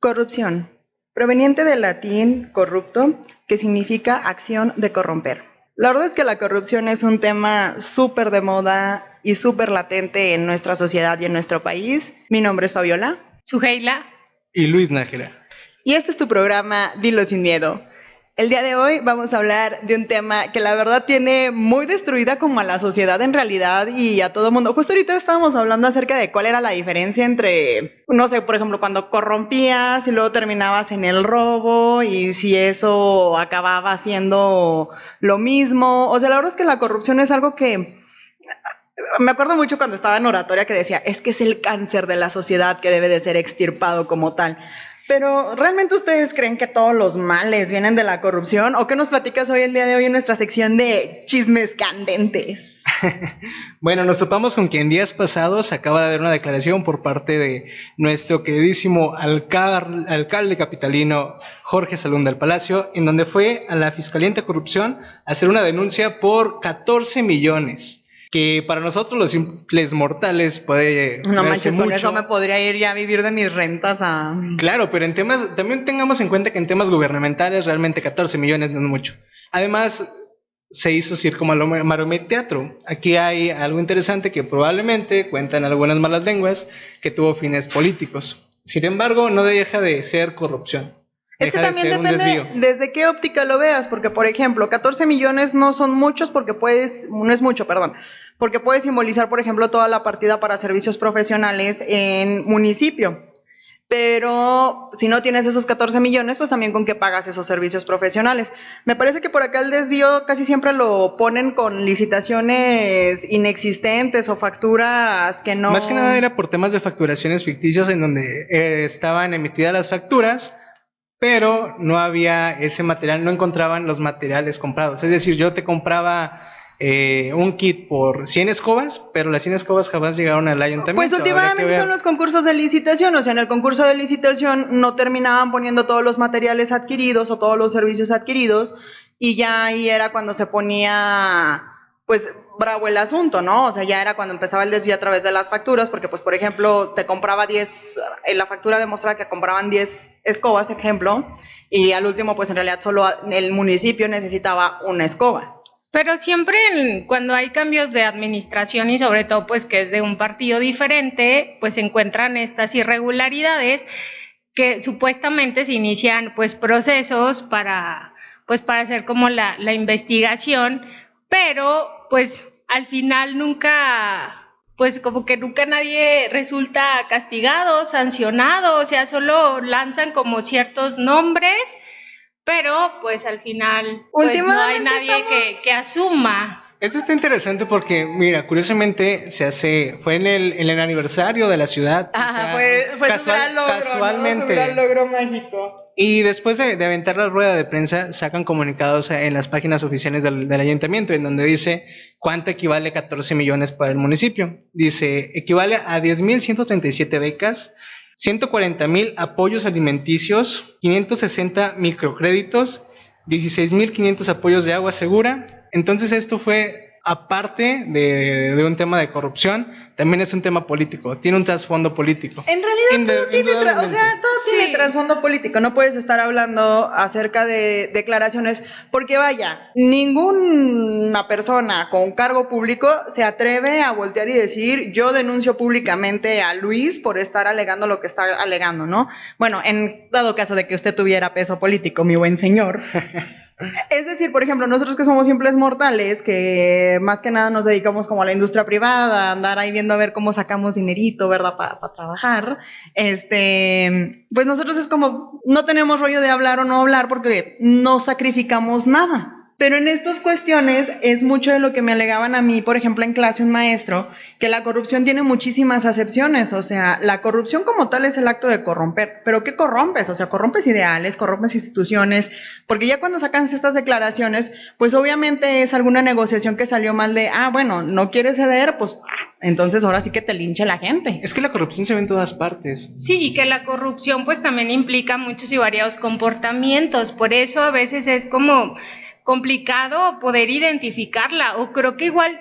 Corrupción, proveniente del latín corrupto, que significa acción de corromper. La verdad es que la corrupción es un tema súper de moda y súper latente en nuestra sociedad y en nuestro país. Mi nombre es Fabiola. Suheila. Y Luis Nájera. Y este es tu programa Dilo sin miedo. El día de hoy vamos a hablar de un tema que la verdad tiene muy destruida como a la sociedad en realidad y a todo el mundo. Justo ahorita estábamos hablando acerca de cuál era la diferencia entre, no sé, por ejemplo, cuando corrompías y luego terminabas en el robo y si eso acababa siendo lo mismo. O sea, la verdad es que la corrupción es algo que... Me acuerdo mucho cuando estaba en oratoria que decía, es que es el cáncer de la sociedad que debe de ser extirpado como tal. Pero, ¿realmente ustedes creen que todos los males vienen de la corrupción? ¿O qué nos platicas hoy, el día de hoy, en nuestra sección de chismes candentes? Bueno, nos topamos con que en días pasados acaba de dar una declaración por parte de nuestro queridísimo alcalde capitalino Jorge Salún del Palacio, en donde fue a la Fiscalía Anticorrupción a hacer una denuncia por 14 millones. Que para nosotros los simples mortales puede no manches, mucho. Con eso me podría ir ya a vivir de mis rentas a... Claro, pero en temas, también tengamos en cuenta que en temas gubernamentales realmente 14 millones no es mucho. Además, se hizo circo, maroma y teatro. Aquí hay algo interesante que probablemente cuentan algunas malas lenguas que tuvo fines políticos. Sin embargo, no deja de ser corrupción. Es que también depende desde qué óptica lo veas, porque por ejemplo, 14 millones no son muchos porque no es mucho, perdón, porque puede simbolizar, por ejemplo, toda la partida para servicios profesionales en municipio. Pero si no tienes esos 14 millones, pues también con qué pagas esos servicios profesionales. Me parece que por acá el desvío casi siempre lo ponen con licitaciones inexistentes o facturas que no... Más que nada era por temas de facturaciones ficticias en donde estaban emitidas las facturas, pero no había ese material, no encontraban los materiales comprados. Es decir, yo te compraba un kit por 100 escobas, pero las 100 escobas jamás llegaron al ayuntamiento. Pues últimamente son los concursos de licitación, o sea, en el concurso de licitación no terminaban poniendo todos los materiales adquiridos o todos los servicios adquiridos y ya ahí era cuando se ponía... pues bravo el asunto, ¿no? O sea, ya era cuando empezaba el desvío a través de las facturas, porque pues, por ejemplo, te compraba 10, en la factura demostraba que compraban 10 escobas, ejemplo, y al último, pues en realidad solo el municipio necesitaba una escoba. Pero siempre cuando hay cambios de administración y sobre todo pues que es de un partido diferente, pues se encuentran estas irregularidades que supuestamente se inician pues procesos para hacer como la investigación, pero pues al final nunca, pues como que nunca nadie resulta castigado, sancionado, o sea, solo lanzan como ciertos nombres, pero pues al final pues no hay nadie que asuma. Esto está interesante porque, mira, curiosamente fue en el aniversario de la ciudad. Ajá, fue su gran logro, casualmente, ¿no? Su gran logro mágico. Y después de aventar la rueda de prensa, sacan comunicados en las páginas oficiales del ayuntamiento, en donde dice cuánto equivale 14 millones para el municipio. Dice, equivale a 10,137 becas, 140,000 apoyos alimenticios, 560 microcréditos, 16,500 apoyos de agua segura. Entonces esto fue, aparte de un tema de corrupción, también es un tema político, tiene un trasfondo político. En realidad todo tiene trasfondo político, no puedes estar hablando acerca de declaraciones, porque vaya, ninguna persona con cargo público se atreve a voltear y decir, yo denuncio públicamente a Luis por estar alegando lo que está alegando, ¿no? Bueno, en dado caso de que usted tuviera peso político, mi buen señor. Es decir, por ejemplo, nosotros que somos simples mortales, que más que nada nos dedicamos como a la industria privada, andar ahí viendo a ver cómo sacamos dinerito, ¿verdad? Para trabajar, pues nosotros es como, no tenemos rollo de hablar o no hablar porque no sacrificamos nada. Pero en estas cuestiones es mucho de lo que me alegaban a mí, por ejemplo, en clase un maestro, que la corrupción tiene muchísimas acepciones. O sea, la corrupción como tal es el acto de corromper. ¿Pero qué corrompes? O sea, corrompes ideales, corrompes instituciones, porque ya cuando sacan estas declaraciones, pues obviamente es alguna negociación que salió mal de, bueno, no quieres ceder, pues entonces ahora sí que te linche la gente. Es que la corrupción se ve en todas partes. Sí, y que la corrupción pues también implica muchos y variados comportamientos, por eso a veces es como complicado poder identificarla, o creo que igual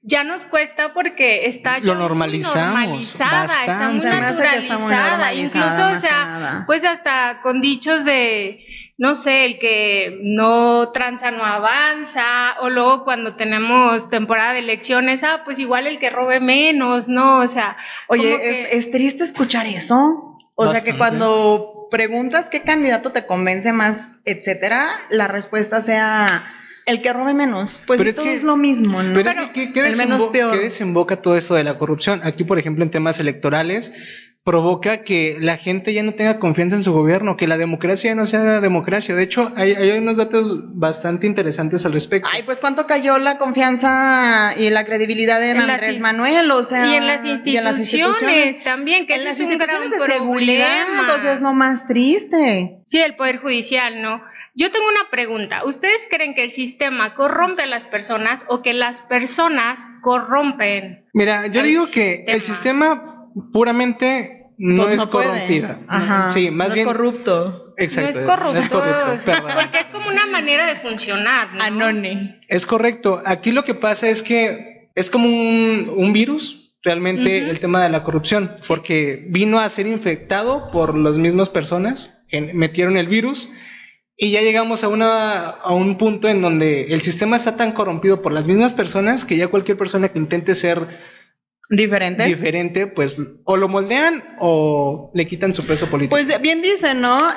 ya nos cuesta porque está lo normalizada, está muy naturalizada, incluso, o sea, pues hasta con dichos de, no sé, el que no tranza no avanza, o luego cuando tenemos temporada de elecciones, pues igual el que robe menos, ¿no? O sea, oye, es triste escuchar eso, o sea, que cuando preguntas qué candidato te convence más, etcétera, la respuesta sea el que robe menos, pues pero todo es lo mismo, ¿no? Pero es que el menos peor. ¿Qué desemboca todo esto de la corrupción? Aquí, por ejemplo, en temas electorales, provoca que la gente ya no tenga confianza en su gobierno, que la democracia ya no sea democracia. De hecho, hay unos datos bastante interesantes al respecto. Ay, pues cuánto cayó la confianza y la credibilidad en Andrés Manuel, o sea, y en las instituciones también, que en las es instituciones un de seguridad, entonces es lo más triste. Sí, el Poder Judicial, ¿no? Yo tengo una pregunta. ¿Ustedes creen que el sistema corrompe a las personas o que las personas corrompen? Mira, yo digo que el sistema puramente no es corrompido. Ajá, sí, más no bien es corrupto. Exacto. No es corrupto. No es corrupto, perdón. Porque es como una manera de funcionar, ¿no? Anone. Es correcto. Aquí lo que pasa es que es como un virus, realmente, el tema de la corrupción, porque vino a ser infectado por las mismas personas que metieron el virus. Y ya llegamos a un punto en donde el sistema está tan corrompido por las mismas personas que ya cualquier persona que intente ser diferente, pues o lo moldean o le quitan su peso político. Pues bien dicen, ¿no?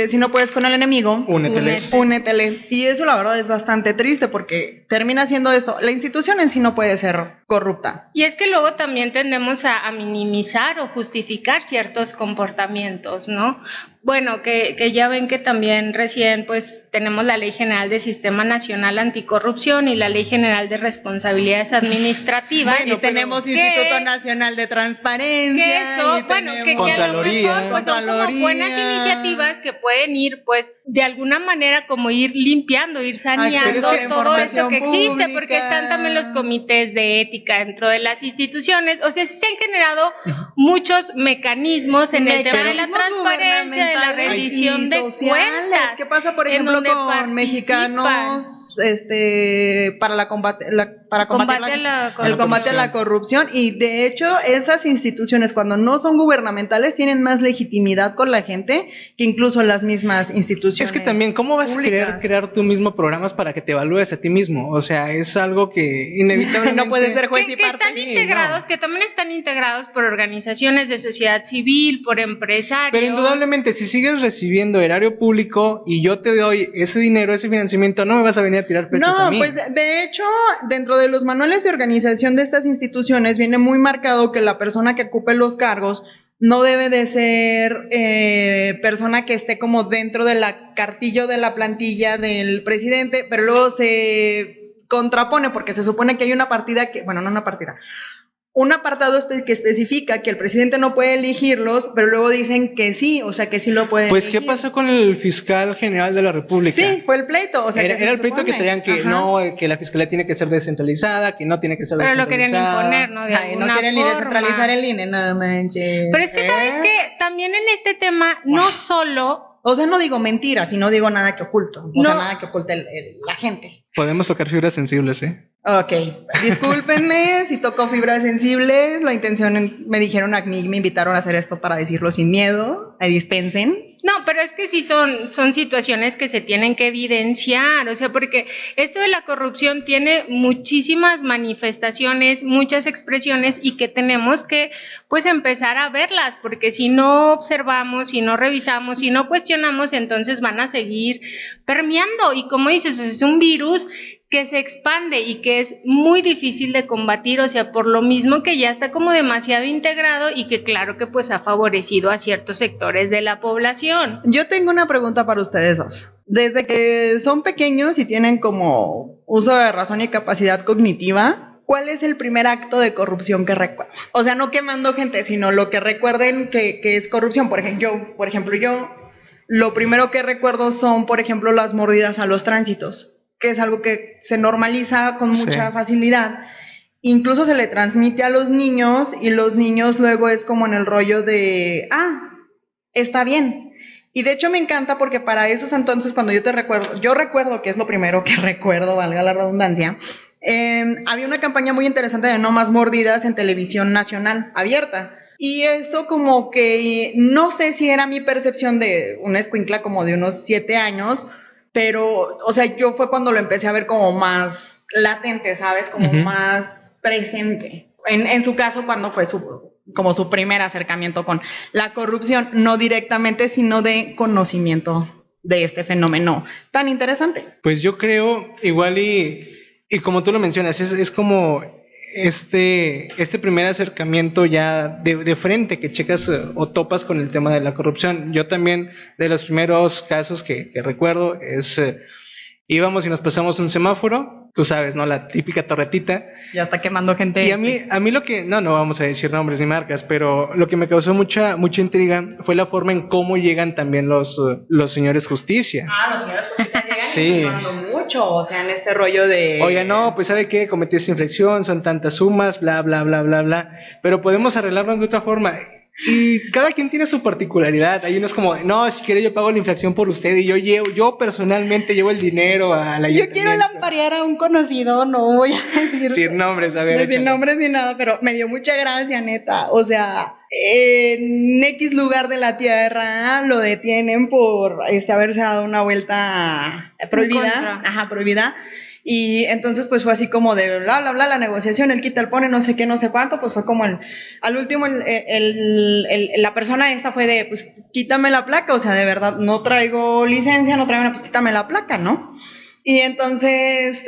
Si no puedes con el enemigo, únetele. Y eso la verdad es bastante triste porque termina siendo esto. La institución en sí no puede ser corrupta. Y es que luego también tendemos a minimizar o justificar ciertos comportamientos, ¿no? Bueno, que ya ven que también recién pues tenemos la Ley General de Sistema Nacional Anticorrupción y la Ley General de Responsabilidades Administrativas. Bueno, y tenemos Instituto Nacional de Transparencia. Que eso, y bueno, que a lo mejor pues, son como buenas iniciativas que pueden ir pues de alguna manera como ir limpiando, ir saneando todo esto que existe, porque están también los comités de ética dentro de las instituciones. O sea, se han generado muchos mecanismos en el tema de la transparencia, de la rendición de cuentas. ¿Qué pasa, por ejemplo, con mexicanos para combatir a la corrupción? Y de hecho, esas instituciones, cuando no son gubernamentales, tienen más legitimidad con la gente que incluso las mismas instituciones. Es que también, ¿cómo vas públicas? A querer crear tú mismo programas para que te evalúes a ti mismo? O sea, es algo que inevitablemente no puede ser juez y parte. Están integrados, que también están integrados por organizaciones de sociedad civil, por empresarios. Pero indudablemente, si sigues recibiendo erario público y yo te doy ese dinero, ese financiamiento, no me vas a venir a tirar pestes a mí. No, pues de hecho, dentro de los manuales de organización de estas instituciones viene muy marcado que la persona que ocupe los cargos no debe de ser persona que esté como dentro de la cartillo de la plantilla del presidente, pero luego se contrapone porque se supone que hay una partida que, bueno, no una partida, un apartado que especifica que el presidente no puede elegirlos, pero luego dicen que sí, o sea, que sí lo puede pues, elegir. ¿qué pasó con el fiscal general de la República? Sí, fue el pleito. O sea, era el pleito que traían que no, que la fiscalía tiene que ser descentralizada, que no tiene que ser descentralizada. Pero lo querían imponer, ¿no? De alguna no quieren forma. ni descentralizar el INE, nada manches. Pero es que, ¿sabes qué? También en este tema, no solo... O sea, no digo mentiras y no digo nada que oculto. O sea, nada que oculte la gente. Podemos tocar fibras sensibles, ¿eh? Ok, discúlpenme si toco fibras sensibles. La intención, me dijeron a mí, me invitaron a hacer esto para decirlo sin miedo. Dispensen. No, pero es que sí son situaciones que se tienen que evidenciar, o sea, porque esto de la corrupción tiene muchísimas manifestaciones, muchas expresiones y que tenemos que pues empezar a verlas, porque si no observamos, si no revisamos, si no cuestionamos, entonces van a seguir permeando y como dices, es un virus que se expande y que es muy difícil de combatir, o sea, por lo mismo que ya está como demasiado integrado y que claro que pues ha favorecido a ciertos sectores de la población. Yo tengo una pregunta para ustedes dos. Desde que son pequeños y tienen como uso de razón y capacidad cognitiva, ¿cuál es el primer acto de corrupción que recuerdan? O sea, no quemando gente, sino lo que recuerden que es corrupción. Por ejemplo, yo lo primero que recuerdo son, por ejemplo, las mordidas a los tránsitos, que es algo que se normaliza con mucha facilidad. Incluso se le transmite a los niños y los niños luego es como en el rollo de, está bien. Y de hecho me encanta porque para esos entonces cuando yo recuerdo que es lo primero que recuerdo, valga la redundancia, había una campaña muy interesante de no más mordidas en televisión nacional abierta. Y eso como que no sé si era mi percepción de una escuincla como de unos 7 años, pero, o sea, yo fue cuando lo empecé a ver como más latente, ¿sabes? Como más presente. En su caso, cuando fue como su primer acercamiento con la corrupción, no directamente, sino de conocimiento de este fenómeno tan interesante. Pues yo creo, igual y como tú lo mencionas, es como este primer acercamiento ya de frente que checas o topas con el tema de la corrupción. Yo también, de los primeros casos que recuerdo, es íbamos y nos pasamos un semáforo, tú sabes, ¿no? La típica torretita. Ya está quemando gente. Y a mí lo que, no vamos a decir nombres ni marcas, pero lo que me causó mucha intriga fue la forma en cómo llegan también los señores justicia. Los señores justicia llegan sí. insinuando mucho, o sea, en este rollo de... Oiga, no, pues ¿sabe qué? Cometí esta infracción, son tantas sumas, bla, bla, bla, bla, bla, pero podemos arreglarnos de otra forma. Y cada quien tiene su particularidad. Hay unos como, no, si quiere yo pago la infracción por usted y yo personalmente llevo el dinero a la... Yo quiero lamparear a un conocido, no voy a decir nombres, a ver. Sin nombres ni nada, pero me dio mucha gracia, neta. O sea, en X lugar de la tierra lo detienen por haberse dado una vuelta prohibida. Prohibida. Y entonces pues fue así como de bla, bla, bla, la negociación, el quita, el pone, no sé qué, no sé cuánto, pues fue como al último la persona esta fue de, pues quítame la placa, o sea, de verdad, no traigo licencia, no traigo una, pues quítame la placa, ¿no? Y entonces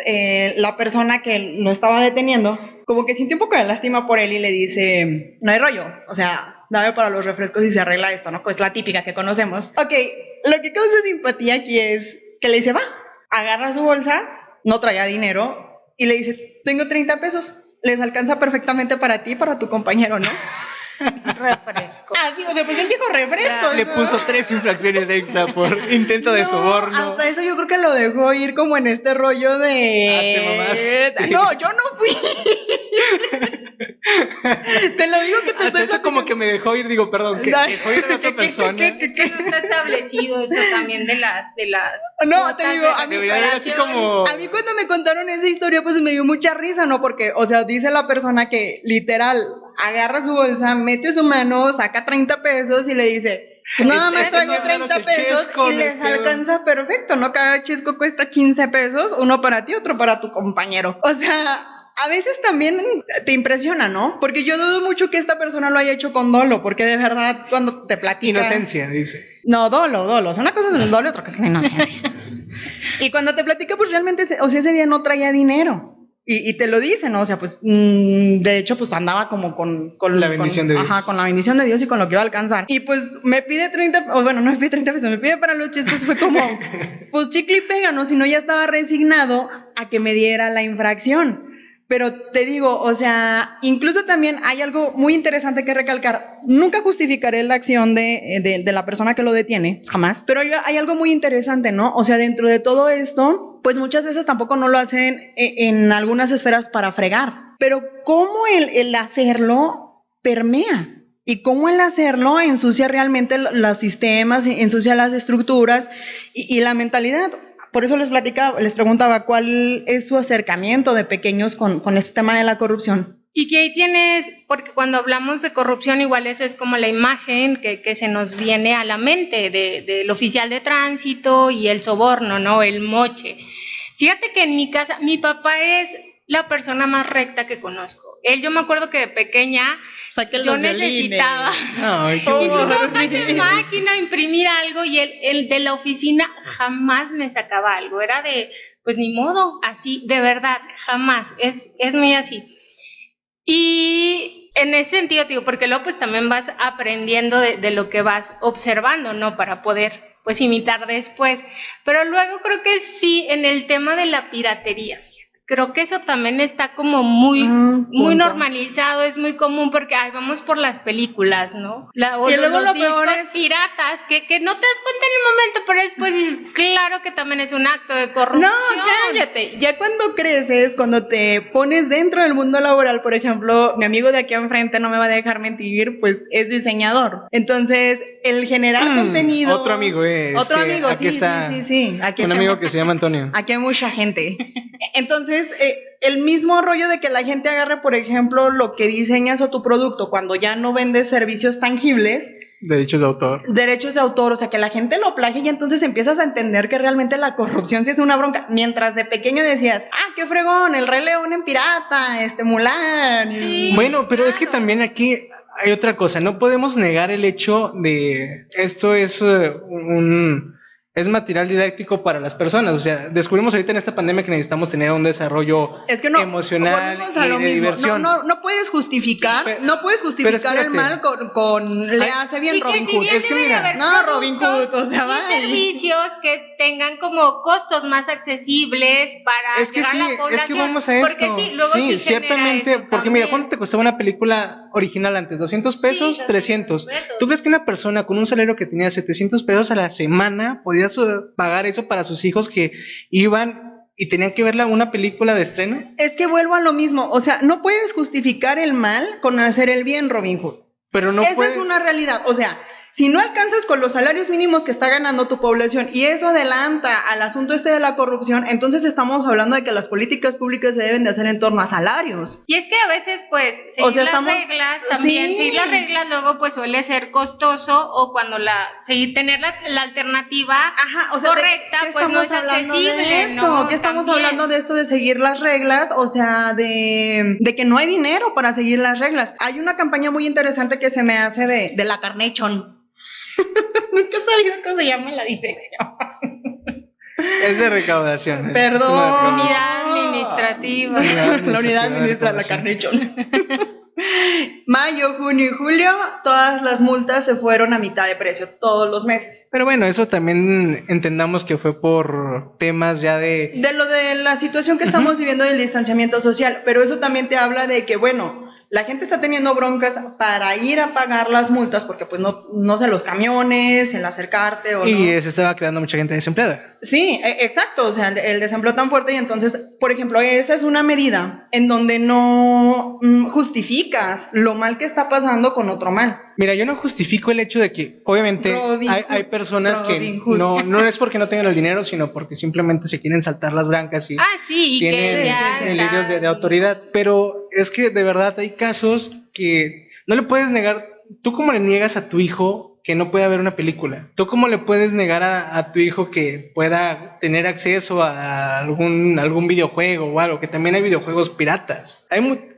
la persona que lo estaba deteniendo, como que sintió un poco de lástima por él y le dice, no hay rollo, o sea, dame para los refrescos y se arregla esto, ¿no? Pues la típica que conocemos. Ok, lo que causa simpatía aquí es que le dice, va, agarra su bolsa, no traía dinero, y le dice, tengo 30 pesos, les alcanza perfectamente para ti y para tu compañero, ¿no? Refresco. Sí, o sea, pues él dijo refrescos, le puso 3 infracciones extra por intento de soborno. Hasta eso yo creo que lo dejó ir como en este rollo de... te mamaste. No, yo no fui. Te lo digo que te hasta eso como que me dejó ir, digo, perdón, que dejó ir a otra persona. Es que no está establecido eso también de las no, te digo, a mí así como... A mí cuando me contaron esa historia, pues me dio mucha risa, ¿no? Porque, o sea, dice la persona que literal agarra su bolsa, mete su mano, saca 30 pesos y le dice, nada más traigo 30 pesos y les alcanza perfecto, ¿no? Cada chesco cuesta 15 pesos, uno para ti, otro para tu compañero. O sea, a veces también te impresiona, ¿no? Porque yo dudo mucho que esta persona lo haya hecho con dolo, porque de verdad cuando te platica... Inocencia, dice. No, dolo. O sea, una cosa es el dolo y otra cosa es la inocencia. Y cuando te platica, pues realmente, o sea, ese día no traía dinero. Y te lo dicen, ¿no? O sea, pues, de hecho, pues andaba como con la bendición de Dios. Ajá, con la bendición de Dios y con lo que iba a alcanzar. Y pues me pide 30, o bueno, no me pide 30 pesos, me pide para los chescos. Fue como, pues chicle y pega, ¿no? Si no, ya estaba resignado a que me diera la infracción. Pero te digo, o sea, incluso también hay algo muy interesante que recalcar. Nunca justificaré la acción de la persona que lo detiene, jamás. Pero hay algo muy interesante, ¿no? O sea, dentro de todo esto, pues muchas veces tampoco no lo hacen en algunas esferas para fregar. Pero cómo el hacerlo permea. Y cómo el hacerlo ensucia realmente los sistemas, ensucia las estructuras y la mentalidad. Por eso les preguntaba cuál es su acercamiento de pequeños con este tema de la corrupción. Y que ahí tienes, porque cuando hablamos de corrupción igual esa es como la imagen que se nos viene a la mente del oficial de tránsito y el soborno, ¿no? El moche. Fíjate que en mi casa, mi papá es la persona más recta que conozco. Yo me acuerdo que de pequeña yo necesitaba de máquina, imprimir algo y el de la oficina jamás me sacaba algo. Era de, pues ni modo, así, de verdad, jamás. Es muy así. Y en ese sentido, digo, porque luego pues también vas aprendiendo de lo que vas observando, ¿no? Para poder pues imitar después. Pero luego creo que sí, en el tema de la piratería. Creo que eso también está como muy normalizado, es muy común porque vamos por las películas, ¿no? Y luego los discos piratas que no te das cuenta en el momento, pero después dices, claro que también es un acto de corrupción. No, cállate. Ya cuando creces, cuando te pones dentro del mundo laboral, por ejemplo, mi amigo de aquí enfrente no me va a dejar mentir, pues es diseñador. Entonces, el generar contenido... Otro amigo, Otro amigo, aquí está sí. Aquí un amigo que se llama Antonio. Aquí hay mucha gente. Entonces, entonces, el mismo rollo de que la gente agarre, por ejemplo, lo que diseñas o tu producto cuando ya no vendes servicios tangibles. Derechos de autor. Derechos de autor, o sea, que la gente lo plagie y entonces empiezas a entender que realmente la corrupción sí es una bronca. Mientras de pequeño decías, qué fregón, el Rey León en pirata, Mulan. Sí, bueno, pero claro. es que también aquí hay otra cosa. No podemos negar el hecho de esto es es material didáctico para las personas. O sea, descubrimos ahorita en esta pandemia que necesitamos tener un desarrollo emocional y de diversión. No puedes justificar, no puedes justificar el mal con le hace bien Robin Hood. Es que mira, Robin Hood, o sea, y servicios que tengan como costos más accesibles para llegar a la población. Es que vamos a eso. Porque sí, luego sí ciertamente, porque también. mira, ¿cuánto te costaba una película original antes? ¿200 pesos? Sí, 300. pesos. ¿Tú crees que una persona con un salario que tenía 700 pesos a la semana podía pagar eso para sus hijos que iban y tenían que ver una película de estreno? Es que vuelvo a lo mismo, o sea, no puedes justificar el mal con hacer el bien, Robin Hood. Pero no Esa es una realidad, o sea, si no alcanzas con los salarios mínimos que está ganando tu población y eso adelanta al asunto de la corrupción, entonces estamos hablando de que las políticas públicas se deben de hacer en torno a salarios. Y es que a veces, pues, seguir las reglas también, sí. seguir las reglas luego, pues, suele ser costoso o cuando tener la alternativa correcta, pues, no es accesible, ¿no? ¿Qué estamos También. hablando de esto de seguir las reglas? O sea, de que no hay dinero para seguir las reglas. Hay una campaña muy interesante que se me hace de la Carnation. Nunca he sabido cómo se llama la dirección. Es de recaudación. Perdón. Unidad administrativa. La unidad administrativa, la Carnation. Mayo, junio y julio, todas las multas se fueron a mitad de precio, todos los meses. Pero bueno, eso también entendamos que fue por temas ya de lo de la situación que estamos viviendo del distanciamiento social, pero eso también te habla de que, bueno, la gente está teniendo broncas para ir a pagar las multas porque pues no sé, los camiones, el acercarte o y se estaba quedando mucha gente desempleada. Sí, exacto, o sea, el desempleo tan fuerte y entonces, por ejemplo, esa es una medida en donde no justificas lo mal que está pasando con otro mal. Mira, yo no justifico el hecho de que obviamente hay personas que no es porque no tengan el dinero, sino porque simplemente se quieren saltar las brancas y sí, tienen delirios de autoridad. Pero es que de verdad hay casos que no le puedes negar. ¿Tú cómo le niegas a tu hijo que no pueda ver una película? ¿Tú cómo le puedes negar a tu hijo que pueda tener acceso a algún videojuego o algo? Que también hay videojuegos piratas.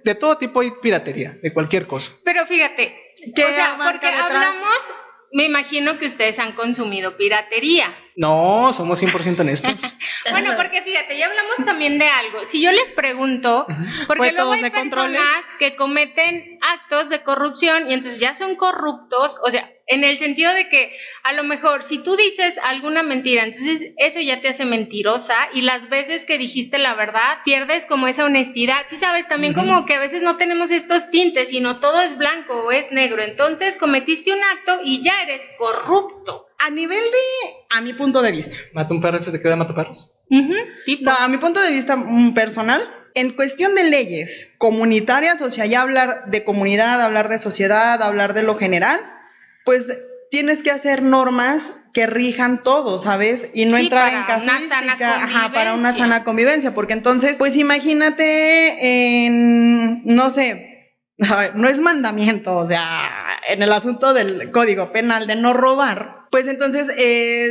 De todo tipo hay piratería, de cualquier cosa. Pero fíjate, porque hablamos, me imagino que ustedes han consumido piratería. No, somos 100% honestos. Bueno, porque fíjate, ya hablamos también de algo. Si yo les pregunto, porque luego hay personas que cometen actos de corrupción y entonces ya son corruptos, o sea, en el sentido de que a lo mejor si tú dices alguna mentira, entonces eso ya te hace mentirosa y las veces que dijiste la verdad pierdes como esa honestidad. Sí sabes, también como que a veces no tenemos estos tintes, sino todo es blanco o es negro. Entonces cometiste un acto y ya eres corrupto. A mi punto de vista. ¿Mata un perro y se te queda mataperros? Tipo. No, a mi punto de vista personal, en cuestión de leyes comunitarias, o sea, ya hablar de comunidad, hablar de sociedad, hablar de lo general, pues tienes que hacer normas que rijan todo, ¿sabes? Y no entrar en casuística, para una sana convivencia, porque entonces, pues imagínate no sé, no es mandamiento, o sea, en el asunto del Código Penal de no robar, pues entonces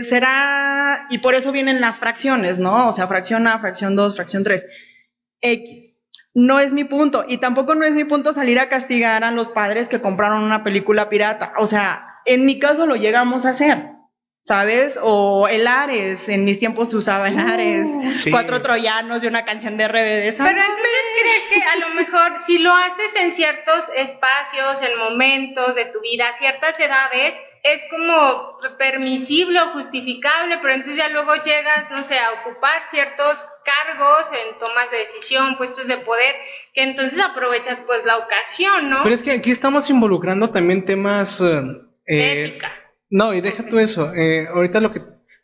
será, y por eso vienen las fracciones, ¿no? O sea, fracción A, fracción 2, fracción 3, X. No es mi punto, y tampoco no es mi punto salir a castigar a los padres que compraron una película pirata. O sea, en mi caso lo llegamos a hacer, ¿sabes? O el Ares, en mis tiempos se usaba el Ares, 4 troyanos y una canción de RBD. Pero entonces crees que a lo mejor si lo haces en ciertos espacios, en momentos de tu vida, a ciertas edades, es como permisible o justificable, pero entonces ya luego llegas, no sé, a ocupar ciertos cargos en tomas de decisión, puestos de poder, que entonces aprovechas pues la ocasión, ¿no? Pero es que aquí estamos involucrando también temas ética. No, y deja tú eso. Ahorita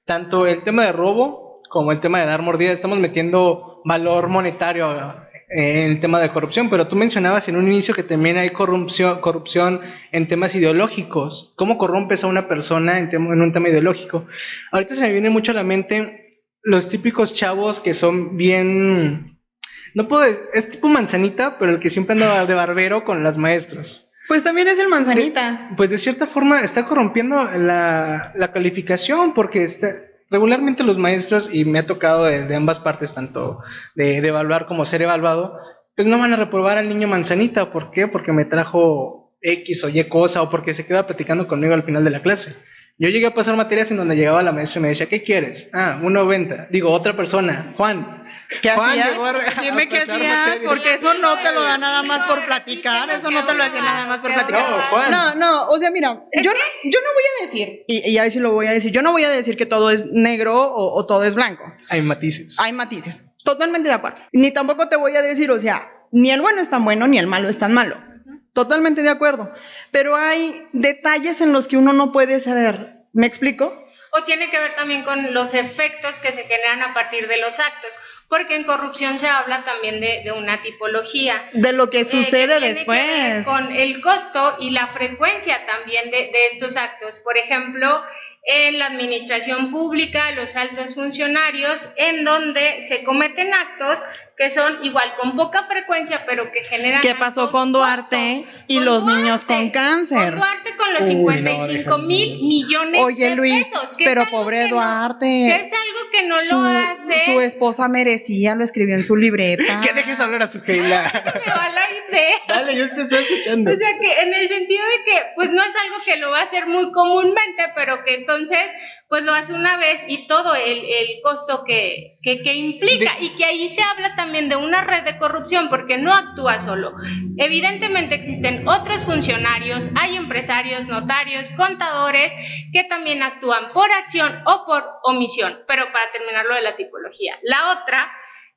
tanto el tema de robo como el tema de dar mordida, estamos metiendo valor monetario en el tema de corrupción, pero tú mencionabas en un inicio que también hay corrupción en temas ideológicos. ¿Cómo corrompes a una persona en un tema ideológico? Ahorita se me viene mucho a la mente los típicos chavos que son bien no puedo, es tipo Manzanita, pero el que siempre anda de barbero con los maestros. Pues también es el Manzanita. Pues de cierta forma está corrompiendo la calificación, porque regularmente los maestros, y me ha tocado de ambas partes, tanto de evaluar como ser evaluado, pues no van a reprobar al niño Manzanita. ¿Por qué? Porque me trajo X o Y cosa, o porque se queda platicando conmigo al final de la clase. Yo llegué a pasar materias en donde llegaba la maestra y me decía, ¿qué quieres? Un 90. Digo, otra persona, Juan. ¿Qué Juan hacías? llegó a Dime qué pasar hacías, materias. porque eso no te lo da nada más por platicar, eso no te lo hace nada más por platicar. No, Juan. No, o sea, mira, yo no voy a decir, y ahí sí lo voy a decir, yo no voy a decir que todo es negro o todo es blanco. Hay matices. Hay matices, totalmente de acuerdo. Ni tampoco te voy a decir, o sea, ni el bueno es tan bueno, ni el malo es tan malo. Totalmente de acuerdo. Pero hay detalles en los que uno no puede ceder. ¿Me explico? O tiene que ver también con los efectos que se generan a partir de los actos, porque en corrupción se habla también de una tipología. De lo que sucede que tiene después. Que ver con el costo y la frecuencia también de estos actos. Por ejemplo, en la administración pública, los altos funcionarios, en donde se cometen actos que son igual con poca frecuencia, pero que generan. ¿Qué pasó con Duarte y los niños con cáncer? Con Duarte con los 55,000 millones Oye, de Luis, pesos. pero pobre Duarte. Que es algo que no lo hace. Su esposa merecía, lo escribió en su libreta. Que dejes hablar a su Keila. Me va la idea. Dale, yo te estoy escuchando. O sea, que en el sentido de que, pues no es algo que lo va a hacer muy comúnmente, pero que entonces, pues lo hace una vez y todo el costo que implica. Y que ahí se habla también de una red de corrupción, porque no actúa solo. Evidentemente existen otros funcionarios, hay empresarios, notarios, contadores, que también actúan por acción o por omisión. Pero para terminar lo de la tipología. La otra,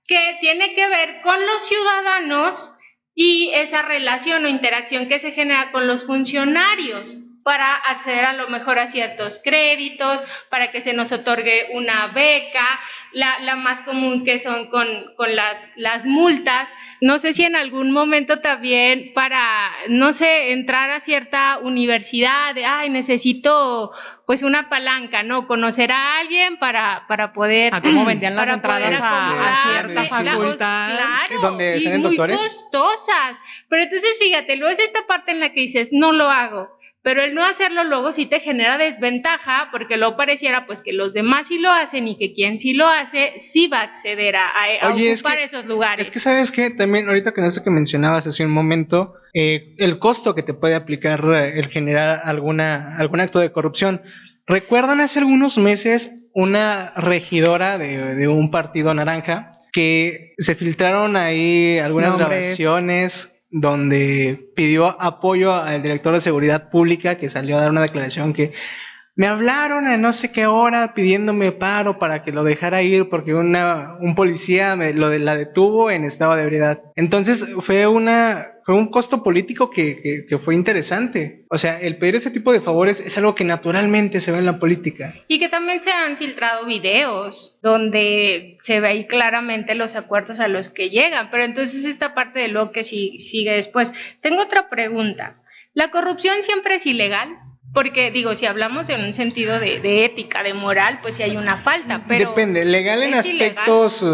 que tiene que ver con los ciudadanos y esa relación o interacción que se genera con los funcionarios para acceder a lo mejor a ciertos créditos, para que se nos otorgue una beca, la más común que son con las multas. No sé si en algún momento también para, no sé, entrar a cierta universidad, necesito pues una palanca, ¿no? Conocer a alguien para poder... A cómo vendían las para entradas a cierta facultad. Claro, donde y salen muy doctores. costosas. Pero entonces, fíjate, luego es esta parte en la que dices, no lo hago. Pero el no hacerlo luego sí te genera desventaja, porque luego pareciera pues que los demás sí lo hacen y que quien sí lo hace sí va a acceder a ocupar esos lugares. Es que sabes que también ahorita con esto que mencionabas hace un momento, el costo que te puede aplicar el generar algún acto de corrupción. ¿Recuerdan hace algunos meses una regidora de un partido naranja que se filtraron ahí algunas grabaciones donde pidió apoyo al director de seguridad pública, que salió a dar una declaración que me hablaron a no sé qué hora pidiéndome paro para que lo dejara ir porque un policía la detuvo en estado de ebriedad? Entonces fue un costo político que fue interesante. O sea, el pedir ese tipo de favores es algo que naturalmente se ve en la política. Y que también se han filtrado videos donde se ve ahí claramente los acuerdos a los que llegan. Pero entonces esta parte de lo que sigue después. Tengo otra pregunta. ¿La corrupción siempre es ilegal? Porque, digo, si hablamos en un sentido de ética, de moral, pues sí hay una falta, pero... Depende, legal en aspectos...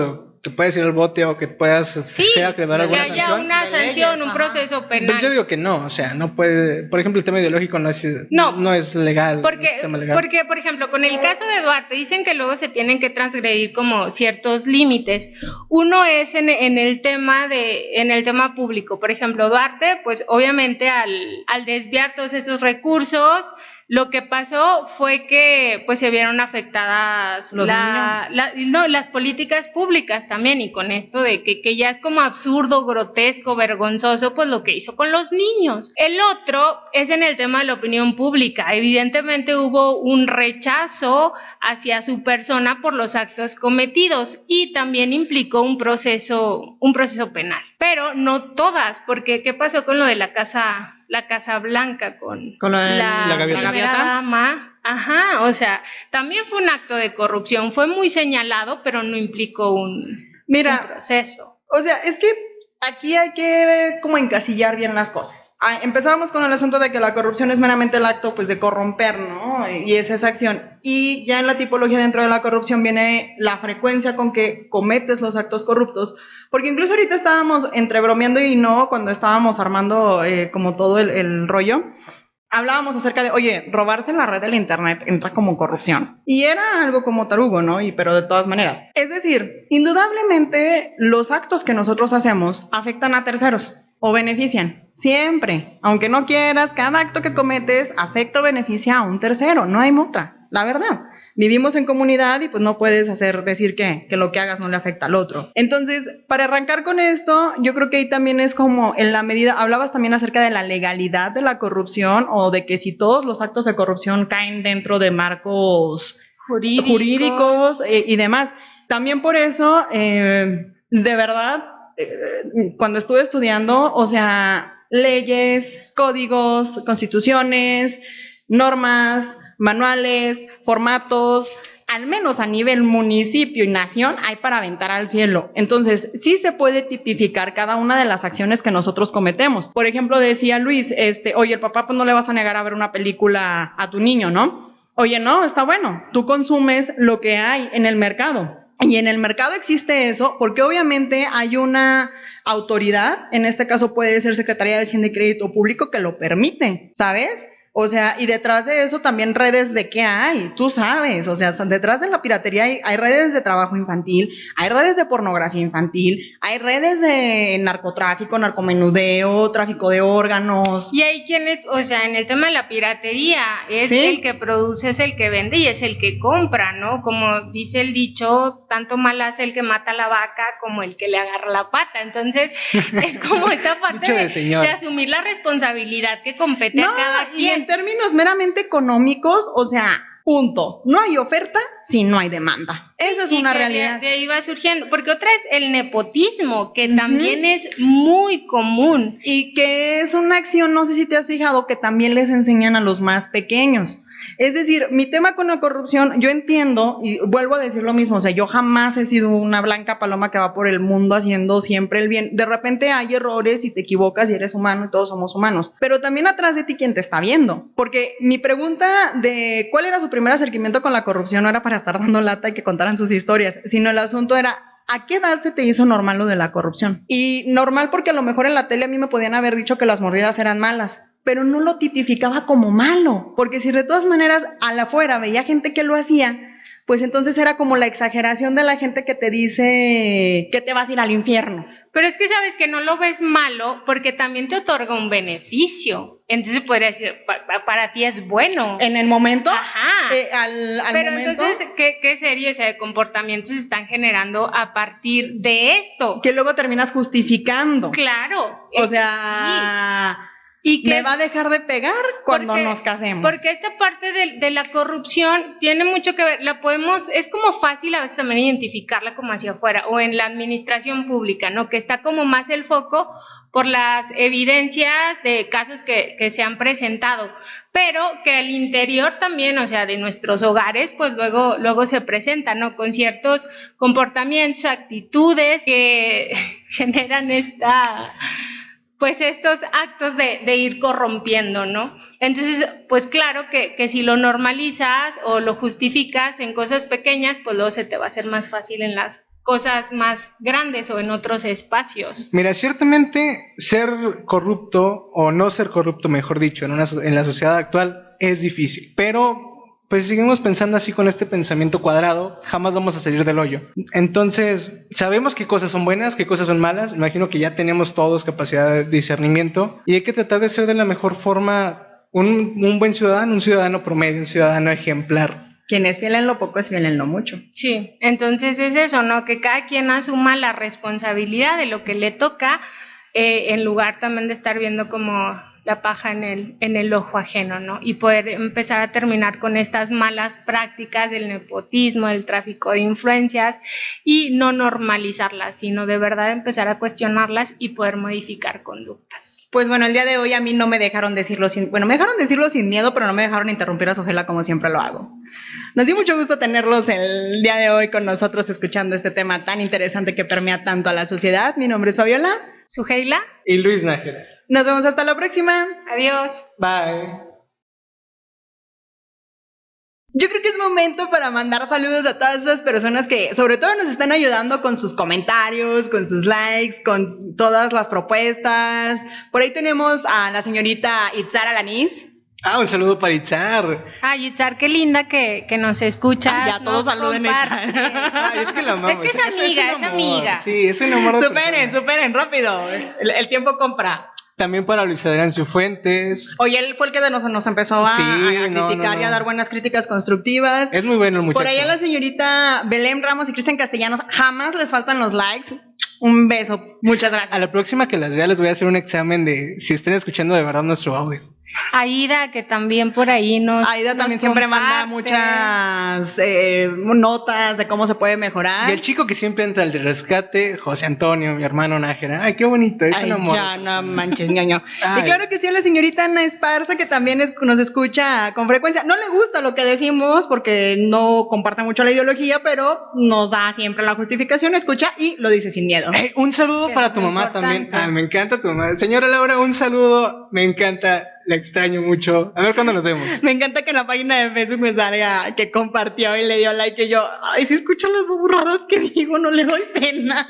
que puedes ir al bote o que puedas ser acreedor a alguna sanción. Sí, haya una sanción, un proceso penal. Pues yo digo que no, o sea, no puede, por ejemplo, el tema ideológico no es legal. Porque, por ejemplo, con el caso de Duarte, dicen que luego se tienen que transgredir como ciertos límites. Uno es en el tema público. Por ejemplo, Duarte, pues obviamente al desviar todos esos recursos, lo que pasó fue que pues se vieron afectadas las políticas públicas también, y con esto de que ya es como absurdo, grotesco, vergonzoso, pues lo que hizo con los niños. El otro es en el tema de la opinión pública. Evidentemente hubo un rechazo hacia su persona por los actos cometidos y también implicó un proceso penal. Pero no todas, porque ¿qué pasó con lo de la Casa Blanca con la primera dama? Ajá, o sea, también fue un acto de corrupción, fue muy señalado, pero no implicó un proceso. O sea, es que aquí hay que como encasillar bien las cosas. Empezábamos con el asunto de que la corrupción es meramente el acto pues de corromper, ¿no? Y es esa acción. Y ya en la tipología dentro de la corrupción viene la frecuencia con que cometes los actos corruptos, porque incluso ahorita estábamos entre bromeando y no, cuando estábamos armando como todo el rollo, hablábamos acerca de, oye, robarse en la red del internet entra como corrupción. Y era algo como tarugo, ¿no? Pero de todas maneras. Es decir, indudablemente los actos que nosotros hacemos afectan a terceros o benefician. Siempre. Aunque no quieras, cada acto que cometes afecta o beneficia a un tercero. No hay otra, la verdad. Vivimos en comunidad y pues no puedes decir que lo que hagas no le afecta al otro. Entonces, para arrancar con esto, yo creo que ahí también es como en la medida, hablabas también acerca de la legalidad de la corrupción o de que si todos los actos de corrupción caen dentro de marcos jurídicos y demás. También por eso, de verdad, cuando estuve estudiando, o sea, leyes, códigos, constituciones, normas, manuales, formatos, al menos a nivel municipio y nación, hay para aventar al cielo. Entonces, sí se puede tipificar cada una de las acciones que nosotros cometemos. Por ejemplo, decía Luis, oye, el papá pues no le vas a negar a ver una película a tu niño, ¿no? Oye, no, está bueno, tú consumes lo que hay en el mercado. Y en el mercado existe eso porque obviamente hay una autoridad, en este caso puede ser Secretaría de Hacienda y Crédito Público, que lo permite, ¿sabes? O sea, y detrás de eso también redes de qué hay, tú sabes, o sea, detrás de la piratería hay redes de trabajo infantil, hay redes de pornografía infantil, hay redes de narcotráfico, narcomenudeo, tráfico de órganos. Y hay quienes, o sea, en el tema de la piratería, es ¿sí? El que produce, es el que vende y es el que compra, ¿no? Como dice el dicho, tanto mal hace el que mata la vaca como el que le agarra la pata. Entonces, es como esta parte de asumir la responsabilidad que compete a cada quien. En términos meramente económicos, o sea, punto. No hay oferta si no hay demanda. Esa es una realidad. De ahí va surgiendo, porque otra es el nepotismo, que también es muy común. Y que es una acción, no sé si te has fijado, que también les enseñan a los más pequeños. Es decir, mi tema con la corrupción, yo entiendo, y vuelvo a decir lo mismo, o sea, yo jamás he sido una blanca paloma que va por el mundo haciendo siempre el bien. De repente hay errores y te equivocas y eres humano y todos somos humanos, pero también atrás de ti quien te está viendo, porque mi pregunta de cuál era su primer acercamiento con la corrupción no era para estar dando lata y que contaran sus historias, sino el asunto era, ¿a qué edad se te hizo normal lo de la corrupción? Y normal porque a lo mejor en la tele a mí me podían haber dicho que las mordidas eran malas, pero no lo tipificaba como malo, porque si de todas maneras a la afuera veía gente que lo hacía, pues entonces era como la exageración de la gente que te dice que te vas a ir al infierno. Pero es que sabes que no lo ves malo porque también te otorga un beneficio. Entonces podría decir, para ti es bueno. En el momento. Ajá. Al pero momento, entonces, ¿qué serie, o sea, de comportamientos se están generando a partir de esto? Que luego terminas justificando. Claro. O sea... Sí. ¿Y me va a dejar de pegar cuando nos casemos? Porque esta parte de la corrupción tiene mucho que ver, es como fácil a veces también identificarla como hacia afuera o en la administración pública, ¿no? Que está como más el foco por las evidencias de casos que se han presentado, pero que al interior también, o sea, de nuestros hogares, pues luego se presentan, ¿no? Con ciertos comportamientos, actitudes que generan pues estos actos de ir corrompiendo, ¿no? Entonces, pues claro que si lo normalizas o lo justificas en cosas pequeñas, pues luego se te va a hacer más fácil en las cosas más grandes o en otros espacios. Mira, ciertamente ser corrupto o no ser corrupto, mejor dicho, en la sociedad actual es difícil, pero pues seguimos pensando así con este pensamiento cuadrado, jamás vamos a salir del hoyo. Entonces, sabemos qué cosas son buenas, qué cosas son malas. Imagino que ya tenemos todos capacidad de discernimiento y hay que tratar de ser de la mejor forma un buen ciudadano, un ciudadano promedio, un ciudadano ejemplar. Quien es fiel en lo poco es fiel en lo mucho. Sí, entonces es eso, ¿no? Que cada quien asuma la responsabilidad de lo que le toca, en lugar también de estar viendo como la paja en el ojo ajeno, ¿no? Y poder empezar a terminar con estas malas prácticas del nepotismo, del tráfico de influencias y no normalizarlas, sino de verdad empezar a cuestionarlas y poder modificar conductas. Pues bueno, el día de hoy a mí no me dejaron decirlo me dejaron decirlo sin miedo, pero no me dejaron interrumpir a Sogela como siempre lo hago. Nos dio mucho gusto tenerlos el día de hoy con nosotros escuchando este tema tan interesante que permea tanto a la sociedad. Mi nombre es Fabiola. Suheila. Y Luis Nájera. Nos vemos hasta la próxima. Adiós. Bye. Yo creo que es momento para mandar saludos a todas esas personas que sobre todo nos están ayudando con sus comentarios, con sus likes, con todas las propuestas. Por ahí tenemos a la señorita Itzar Alanis. Un saludo para Itzar. Ay, Itzar, qué linda que nos escuchas. Ya todos saluden a Itzar. Es que la amamos. Es que es amiga. Sí, es un amor. Superen, rápido. El tiempo compra. También para Luis Adrián Cifuentes. Oye, él fue el que nos empezó a criticar y a dar buenas críticas constructivas. Es muy bueno el muchacho. Por ahí a la señorita Belén Ramos y Cristian Castellanos jamás les faltan los likes. Un beso. Muchas gracias. A la próxima que las vea les voy a hacer un examen de si estén escuchando de verdad nuestro audio. Aida, que también por ahí Aida también siempre manda muchas notas de cómo se puede mejorar. Y el chico que siempre entra al de rescate, José Antonio, mi hermano Nájera. Ay, qué bonito, es un amor. Ya, no manches, ñoño. Y claro que sí, a la señorita Ana Esparza, que también nos escucha con frecuencia. No le gusta lo que decimos porque no comparte mucho la ideología, pero nos da siempre la justificación, escucha y lo dice sin miedo. Un saludo para tu mamá también. Me encanta tu mamá. Señora Laura, un saludo. Me encanta. La extraño mucho. A ver cuándo nos vemos. Me encanta que en la página de Facebook me salga que compartió y le dio like y yo, ay, si escuchan las burradas que digo, no le doy pena.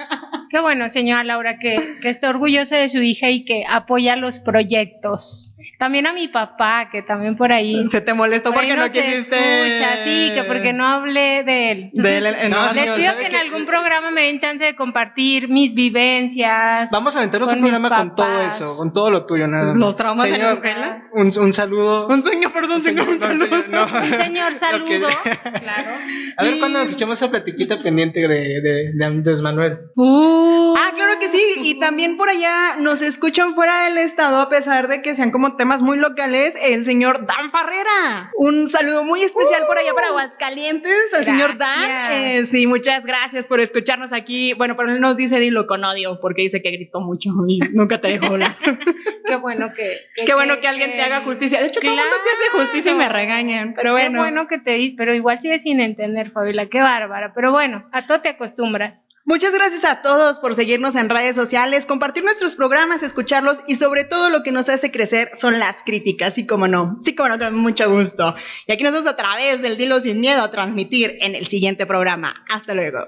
Qué bueno, señora Laura, que esté orgullosa de su hija y que apoya los proyectos. También a mi papá, que también por ahí. Se te molestó porque no quisiste. Escucha, sí, que porque no hablé de él. Entonces, les pido que en algún programa me den chance de compartir mis vivencias. Vamos a aventarnos un programa con todo eso, con todo lo tuyo, nada. Los traumas de la Suheila. Un saludo. Un sueño, perdón, señor. Un saludo. Un señor saludo. Claro. A ver cuándo nos echamos esa platiquita pendiente de Andrés Manuel. Claro que sí. Y también por allá nos escuchan fuera del estado, a pesar de que sean como temas muy locales, el señor Dan Farrera. Un saludo muy especial por allá para Aguascalientes, al señor Dan. Sí, muchas gracias por escucharnos aquí. Bueno, pero él nos dice dilo con odio, porque dice que gritó mucho y nunca te dejó hablar. Qué bueno que alguien te haga justicia. De hecho, todo el mundo te hace justicia y me regañan. Pero bueno. Qué bueno que te di, pero igual sigues sin entender, Fabiola. Qué bárbara. Pero bueno, a todo te acostumbras. Muchas gracias a todos por seguirnos en redes sociales, compartir nuestros programas, escucharlos y sobre todo lo que nos hace crecer son las críticas. Sí, como no, con mucho gusto. Y aquí nos vemos a través del Dilo Sin Miedo a transmitir en el siguiente programa. Hasta luego.